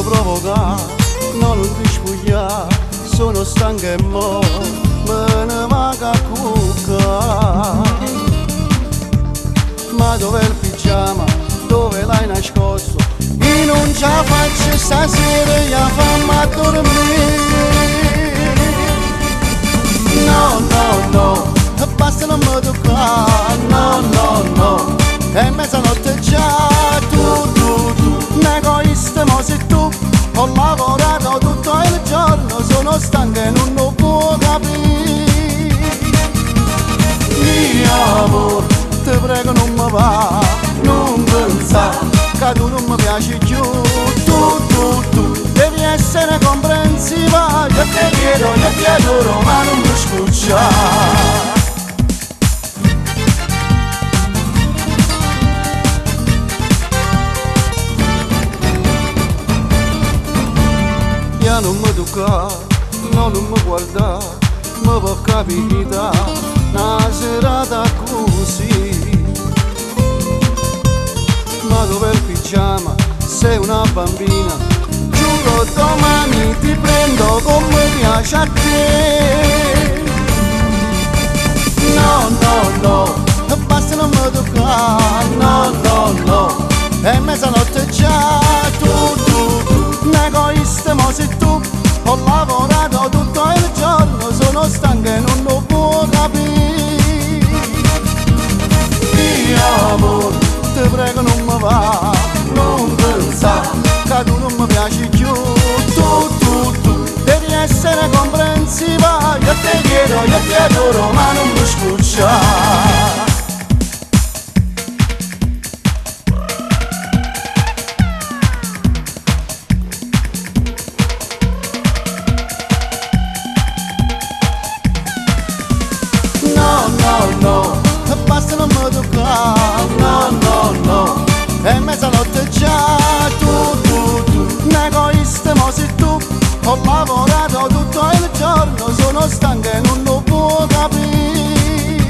provocare, no, non ti spugliare, sono stanco e mo me ne manca a cuccare. Ma dov'è il pigiama? Dove l'hai nascosto? Io non ce la faccio stasera, io fammi a dormire. No, no, no, basta non mi toccare, no, no, no. È mezzanotte già, tu, un egoista, ma sei tu. Ho lavorato tutto il giorno, sono stanco e non lo può capire. Mio amore, ti prego non mi va, non pensare che tu non mi piaci più. Tu, devi essere comprensiva. Io ti chiedo, io ti adoro, ma non mi scuccia. Non mi tocca, no, non mi guarda, mi può capire una serata così. Ma dov'è il pigiama? Sei una bambina, giuro domani ti prendo come piace a te. No, no, no, basta non mi tocca, no, no, no. È mezzanotte già, tu, un egoista, ma sei tu. Ho lavorato tutto il giorno, sono stanco e non lo può capire. Mio amore, ti prego non mi va, non pensare che tu non mi piaci più. Tu, devi essere comprensiva. Io ti chiedo, io ti adoro, ma non mi scuccia. No, basta non mi toccare, no, no, no. È mezzanotte già, tu, un egoista, ma sei tu. Ho lavorato tutto il giorno, sono stanco e non lo può capire.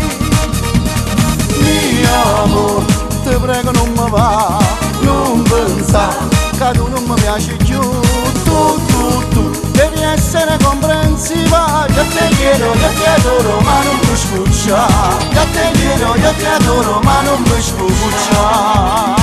Mio amore, ti prego non mi va, non pensare che tu non mi piaci più. Tu, devi essere comprensiva. Io ti chiedo, io ti adoro, ma non mi scuccia. Io ti chiedo, io ti adoro, ma non mi scuccia.